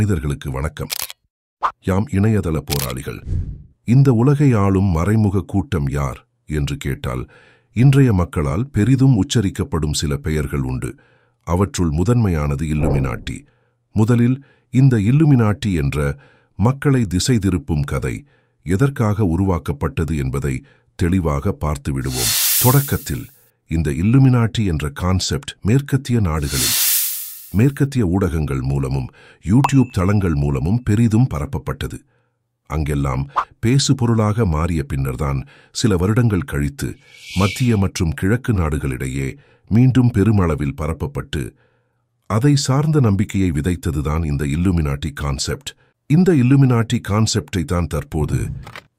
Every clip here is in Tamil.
மனிதர்களுக்கு வணக்கம். யாம் இணையதள போராளிகள். இந்த உலகை ஆளும் மறைமுக கூட்டம் யார் என்று கேட்டால் இன்றைய மக்களால் பெரிதும் உச்சரிக்கப்படும் சில பெயர்கள் உண்டு. அவற்றுள் முதன்மையானது இல்லுமினாட்டி. முதலில் இந்த இல்லுமினாட்டி என்ற மக்களை திசை திருப்பும் கதை எதற்காக உருவாக்கப்பட்டது என்பதை தெளிவாக பார்த்து விடுவோம். தொடக்கத்தில் இந்த இல்லுமினாட்டி என்ற கான்செப்ட் மேற்கத்திய நாடுகளில் மேற்கத்திய ஊடகங்கள் மூலமும் யூடியூப் தளங்கள் மூலமும் பெரிதும் பரப்பப்பட்டது. அங்கெல்லாம் பேசு பொருளாக மாறிய பின்னர்தான் சில வருடங்கள் கழித்து மத்திய மற்றும் கிழக்கு நாடுகளிடையே மீண்டும் பெருமளவில் பரப்பப்பட்டு அதை சார்ந்த நம்பிக்கையை விதைத்ததுதான் இந்த இல்லுமினாட்டி கான்செப்ட். இந்த இல்லுமினாட்டி கான்செப்டை தான் தற்போது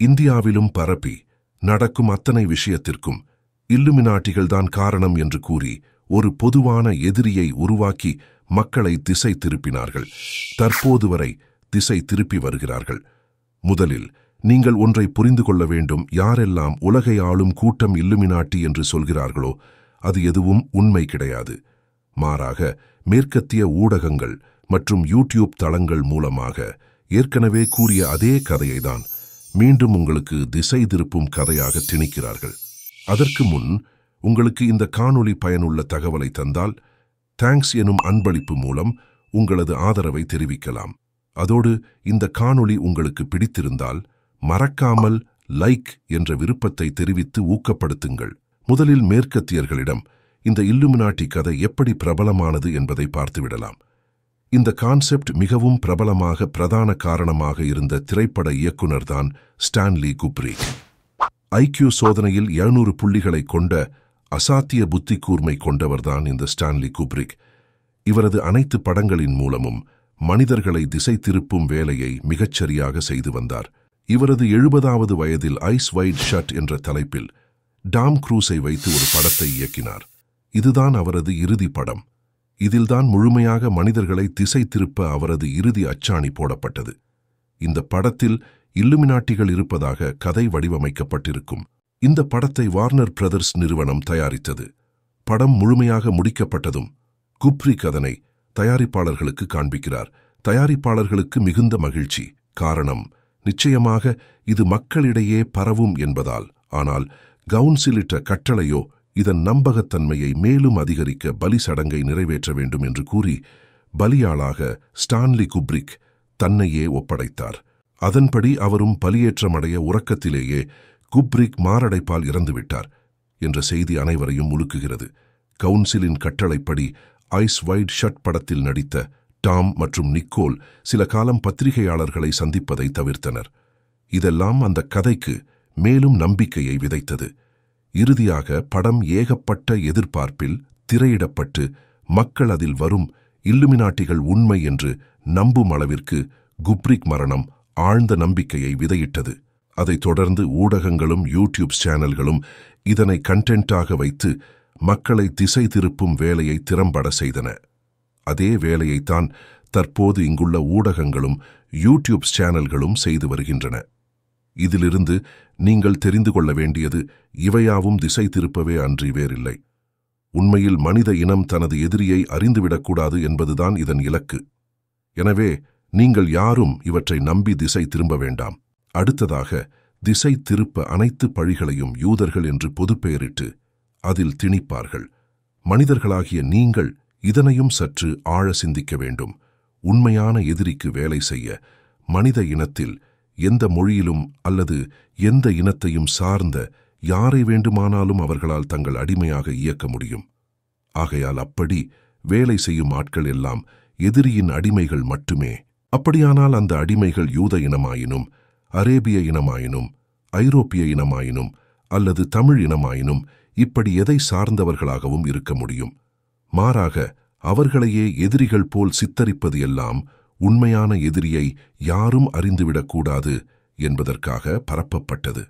இந்தியாவிலும் பரப்பி நடக்கும் அத்தனை விஷயத்திற்கும் இல்லுமினாட்டிகள்தான் காரணம் என்று கூறி ஒரு பொதுவான எதிரியை உருவாக்கி மக்களை திசை திருப்பினார்கள். தற்போது வரை திசை திருப்பி வருகிறார்கள். முதலில் நீங்கள் ஒன்றை புரிந்து கொள்ள வேண்டும். யாரெல்லாம் உலகை ஆளும் கூட்டம் இல்லுமினாட்டி என்று சொல்கிறார்களோ அது எதுவும் உண்மை கிடையாது. மாறாக மேற்கத்திய ஊடகங்கள் மற்றும் யூடியூப் தளங்கள் மூலமாக ஏற்கனவே கூறிய அதே கதையைதான் மீண்டும் உங்களுக்கு திசை திருப்பும் கதையாக திணிக்கிறார்கள். அதற்கு முன் உங்களுக்கு இந்த காணொளி பயனுள்ள தகவலை தந்தால் தேங்க்ஸ் எனும் அன்பளிப்பு மூலம் உங்களது ஆதரவை தெரிவிக்கலாம். அதோடு இந்த காணொளி உங்களுக்கு பிடித்திருந்தால் மறக்காமல் லைக் என்ற விருப்பத்தை தெரிவித்து ஊக்கப்படுத்துங்கள். முதலில் மேற்கத்தியர்களிடம் இந்த இல்லுமினாட்டி கதை எப்படி பிரபலமானது என்பதை பார்த்துவிடலாம். இந்த கான்செப்ட் மிகவும் பிரபலமாக பிரதான காரணமாக இருந்த திரைப்பட இயக்குனர்தான் ஸ்டான்லி குப்ரிக். ஐக்யூ சோதனையில் 700 புள்ளிகளை கொண்ட அசாத்திய புத்தி கூர்மை கொண்டவர்தான் இந்த ஸ்டான்லி குப்ரிக். இவரது அனைத்து படங்களின் மூலமும் மனிதர்களை திசை திருப்பும் வேலையை மிகச்சரியாக செய்து வந்தார். இவரது 70வது வயதில் ஐஸ் வைட் ஷட் என்ற தலைப்பில் டாம் க்ரூஸை வைத்து ஒரு படத்தை இயக்கினார். இதுதான் அவரது இறுதி படம். இதில்தான் முழுமையாக மனிதர்களை திசை திருப்ப அவரது இறுதி அச்சாணி போடப்பட்டது. இந்த படத்தில் இல்லுமினாட்டிகள் இருப்பதாக கதை வடிவமைக்கப்பட்டிருக்கும். இந்த படத்தை வார்னர் பிரதர்ஸ் நிறுவனம் தயாரித்தது. படம் முழுமையாக முடிக்கப்பட்டதும் குப்ரிக் அதனை தயாரிப்பாளர்களுக்கு காண்பிக்கிறார். தயாரிப்பாளர்களுக்கு மிகுந்த மகிழ்ச்சி. காரணம், நிச்சயமாக இது மக்களிடையே பரவும் என்பதால். ஆனால் கவுன்சிலிட்ட கட்டளையோ இதன் நம்பகத்தன்மையை மேலும் அதிகரிக்க பலி சடங்கை நிறைவேற்ற வேண்டும் என்று கூறி பலியாளாக ஸ்டான்லி குப்ரிக் தன்னையே ஒப்படைத்தார். அதன்படி அவரும் பலியேற்றமடைய உறக்கத்திலேயே குப்ரிக் மாரடைப்பால் இறந்துவிட்டார் என்ற செய்தி அனைவரையும் உலுக்குகிறது. கவுன்சிலின் கட்டளைப்படி ஐஸ் வைட் ஷட் படத்தில் நடித்த டாம் மற்றும் நிக்கோல் சில காலம் பத்திரிகையாளர்களை சந்திப்பதை தவிர்த்தனர். இதெல்லாம் அந்த கதைக்கு மேலும் நம்பிக்கையை விதைத்தது. இறுதியாக படம் ஏகப்பட்ட எதிர்பார்ப்பில் திரையிடப்பட்டு மக்கள் அதில் வரும் இல்லுமினாட்டிகள் உண்மை என்று நம்பும் அளவிற்கு குப்ரிக் மரணம் ஆழ்ந்த நம்பிக்கையை விதையிட்டது. அதைத் தொடர்ந்து ஊடகங்களும் யூடியூப் சேனல்களும் இதனை கண்டென்ட்டாக வைத்து மக்களை திசை திருப்பும் வேலையை திறம்பட செய்தன. அதே வேலையைத்தான் தற்போது இங்குள்ள ஊடகங்களும் யூடியூப் சேனல்களும் செய்து வருகின்றன. இதிலிருந்து நீங்கள் தெரிந்து கொள்ள வேண்டியது இவையாவும் திசை திருப்பவே அன்றி வேறில்லை. உண்மையில் மனித இனம் தனது எதிரியை அறிந்துவிடக்கூடாது என்பதுதான் இதன் இலக்கு. எனவே நீங்கள் யாரும் இவற்றை நம்பி திசை திரும்ப வேண்டாம். அடுத்ததாக திசை திருப்ப அனைத்து பழிகளையும் யூதர்கள் என்று பொதுப்பெயரிட்டு அதில் திணிப்பார்கள். மனிதர்களாகிய நீங்கள் இதனையும் சற்று ஆழ சிந்திக்க வேண்டும். உண்மையான எதிரிக்கு வேலை செய்ய மனித இனத்தில் எந்த மொழியிலும் அல்லது எந்த இனத்தையும் சார்ந்த யாரை வேண்டுமானாலும் அவர்களால் தங்கள் அடிமையாக இயக்க முடியும். ஆகையால் அப்படி வேலை செய்யும் ஆட்கள் எல்லாம் எதிரியின் அடிமைகள் மட்டுமே. அப்படியானால் அந்த அடிமைகள் யூத இனமாயினும் அரேபிய இனமாயினும் ஐரோப்பிய இனமாயினும் அல்லது தமிழ் இனமாயினும் இப்படி எதை சார்ந்தவர்களாகவும் இருக்க முடியும். மாறாக அவர்களையே எதிரிகள் போல் சித்தரிப்பது எல்லாம் உண்மையான எதிரியை யாரும் அறிந்துவிடக்கூடாது என்பதற்காக பரப்பப்பட்டது.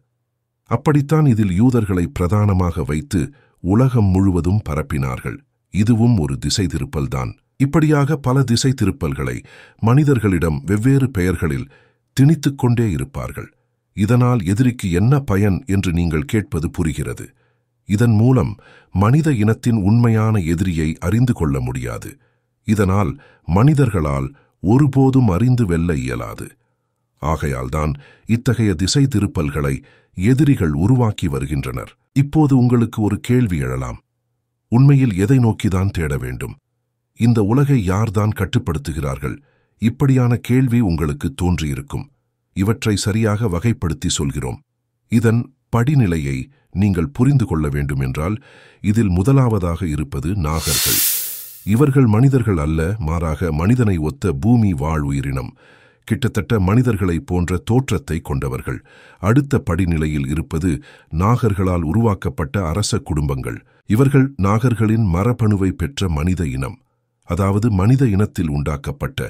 அப்படித்தான் இதில் யூதர்களை பிரதானமாக வைத்து உலகம் முழுவதும் பரப்பினார்கள். இதுவும் ஒரு திசை திருப்பல்தான். இப்படியாக பல திசை திருப்பல்களை மனிதர்களிடம் வெவ்வேறு பெயர்களில் திணித்துக் கொண்டே இருப்பார்கள். இதனால் எதிரிக்கு என்ன பயன் என்று நீங்கள் கேட்பது புரிகிறது. இதன் மூலம் மனித இனத்தின் உண்மையான எதிரியை அறிந்து கொள்ள முடியாது. இதனால் மனிதர்களால் ஒருபோதும் அறிந்து வெல்ல இயலாது. ஆகையால்தான் இத்தகைய திசை திருப்பல்களை எதிரிகள் உருவாக்கி வருகின்றனர். இப்போது உங்களுக்கு ஒரு கேள்வி எழலாம். உண்மையில் எதை நோக்கிதான் தேட வேண்டும்? இந்த உலகை யார்தான் கட்டுப்படுத்துகிறார்கள்? இப்படியான கேள்வி உங்களுக்கு தோன்றியிருக்கும். இவற்றை சரியாக வகைப்படுத்தி சொல்கிறோம். இதன் படிநிலையை நீங்கள் புரிந்து கொள்ள வேண்டும் என்றால் இதில் முதலாவதாக இருப்பது நாகர்கள். இவர்கள் மனிதர்கள் அல்ல, மாறாக மனிதனை ஒத்த பூமி வாழ் உயிரினம். கிட்டத்தட்ட மனிதர்களை போன்ற தோற்றத்தை கொண்டவர்கள். அடுத்த படிநிலையில் இருப்பது நாகர்களால் உருவாக்கப்பட்ட அரச குடும்பங்கள். இவர்கள் நாகர்களின் மரபணுவை பெற்ற மனித இனம், அதாவது மனித இனத்தில் உண்டாக்கப்பட்ட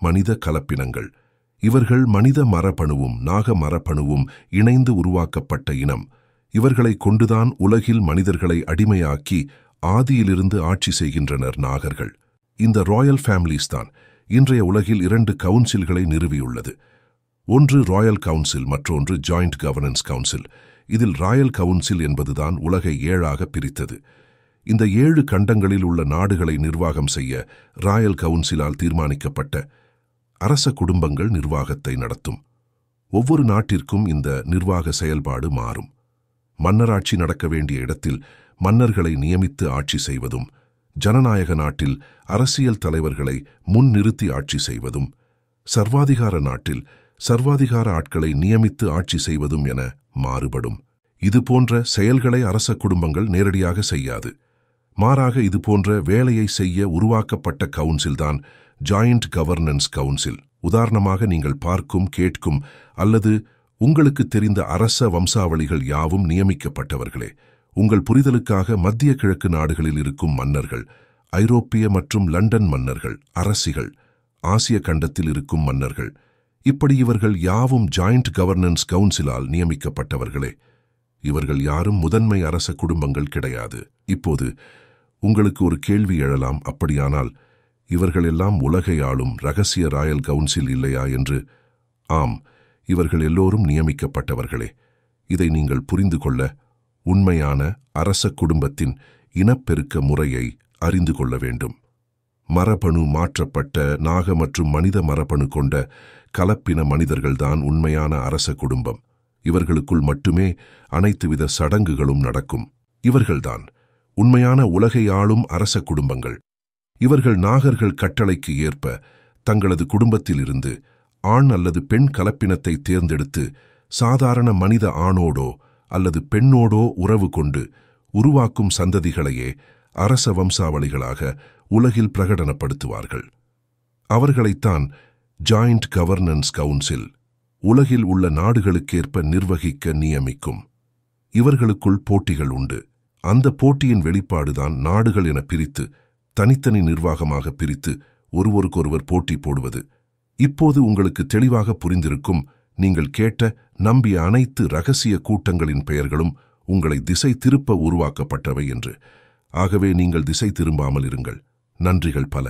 மனித கலப்பினங்கள். இவர்கள் மனித மரபணுவும் நாக மரபணுவும் இணைந்து உருவாக்கப்பட்ட இனம். இவர்களை கொண்டுதான் உலகில் மனிதர்களை அடிமையாக்கி ஆதியிலிருந்து ஆட்சி செய்கின்றனர் நாகர்கள். இந்த ராயல் ஃபேமிலிஸ் தான் இன்றைய உலகில் 2 கவுன்சில்களை நிறுவியுள்ளது. ஒன்று ராயல் கவுன்சில், மற்றொன்று ஜாயிண்ட் கவர்னன்ஸ் கவுன்சில். இதில் ராயல் கவுன்சில் என்பதுதான் உலகை 7ஆக பிரித்தது. இந்த 7 கண்டங்களில் உள்ள நாடுகளை நிர்வாகம் செய்ய ராயல் கவுன்சிலால் தீர்மானிக்கப்பட்ட அரச குடும்பங்கள் நிர்வாகத்தை நடத்தும். ஒவ்வொரு நாட்டிற்கும் இந்த நிர்வாக செயல்பாடு மாறும். மன்னராட்சி நடக்க வேண்டிய இடத்தில் மன்னர்களை நியமித்து ஆட்சி செய்வதும், ஜனநாயக நாட்டில் அரசியல் தலைவர்களை முன்னிறுத்தி ஆட்சி செய்வதும், சர்வாதிகார நாட்டில் சர்வாதிகார ஆட்களை நியமித்து ஆட்சி செய்வதும் என மாறுபடும். இதுபோன்ற செயல்களை அரச குடும்பங்கள் நேரடியாக செய்யாது. மாறாக இதுபோன்ற வேலையை செய்ய உருவாக்கப்பட்ட கவுன்சில்தான் ஜாயிண்ட் கவர்னன்ஸ் கவுன்சில். உதாரணமாக நீங்கள் பார்க்கும், கேட்கும் அல்லது உங்களுக்கு தெரிந்த அரச வம்சாவளிகள் யாவும் நியமிக்கப்பட்டவர்களே. உங்கள் புரிதலுக்காக மத்திய கிழக்கு நாடுகளில் இருக்கும் மன்னர்கள், ஐரோப்பிய மற்றும் லண்டன் மன்னர்கள், அரசிகள், ஆசிய கண்டத்தில் இருக்கும் மன்னர்கள், இப்படி இவர்கள் யாவும் ஜாயிண்ட் கவர்னன்ஸ் கவுன்சிலால் நியமிக்கப்பட்டவர்களே. இவர்கள் யாரும் முதன்மை அரச குடும்பங்கள் கிடையாது. இப்போது உங்களுக்கு ஒரு கேள்வி எழலாம், அப்படியானால் இவர்களெல்லாம் உலகை ஆளும் இரகசிய ராயல் கவுன்சில் இல்லையா என்று. ஆம், இவர்கள் எல்லோரும் நியமிக்கப்பட்டவர்களே. இதை நீங்கள் புரிந்து கொள்ள உண்மையான அரச குடும்பத்தின் இனப்பெருக்க முறையை அறிந்து கொள்ள வேண்டும். மரபணு மாற்றப்பட்ட நாக மற்றும் மனித மரபணு கொண்ட கலப்பின மனிதர்கள்தான் உண்மையான அரச குடும்பம். இவர்களுக்குள் மட்டுமே அனைத்துவித சடங்குகளும் நடக்கும். இவர்கள்தான் உண்மையான உலகை ஆளும் அரச குடும்பங்கள். இவர்கள் நாகர்கள் கட்டளைக்கு ஏற்ப தங்களது குடும்பத்திலிருந்து ஆண் அல்லது பெண் கலப்பினத்தை தேர்ந்தெடுத்து சாதாரண மனித ஆணோடோ அல்லது பெண்ணோடோ உறவு கொண்டு உருவாக்கும் சந்ததிகளையே அரச வம்சாவளிகளாக உலகில் பிரகடனப்படுத்துவார்கள். அவர்களைத்தான் ஜாயிண்ட் கவர்னன்ஸ் கவுன்சில் உலகில் உள்ள நாடுகளுக்கேற்ப நிர்வகிக்க நியமிக்கும். இவர்களுக்குள் போட்டிகள் உண்டு. அந்த போட்டியின் வெளிப்பாடுதான் நாடுகள் என பிரித்து தனித்தனி நிர்வாகமாக பிரித்து ஒருவருக்கொருவர் போட்டி போடுவது. இப்போது உங்களுக்கு தெளிவாக புரிந்திருக்கும். நீங்கள் கேட்ட, நம்பிய அனைத்து இரகசிய கூட்டங்களின் பெயர்களும் உங்களை திசை திருப்ப உருவாக்கப்பட்டவை என்று. ஆகவே நீங்கள் திசை திரும்பாமல் இருங்கள். நன்றிகள் பல.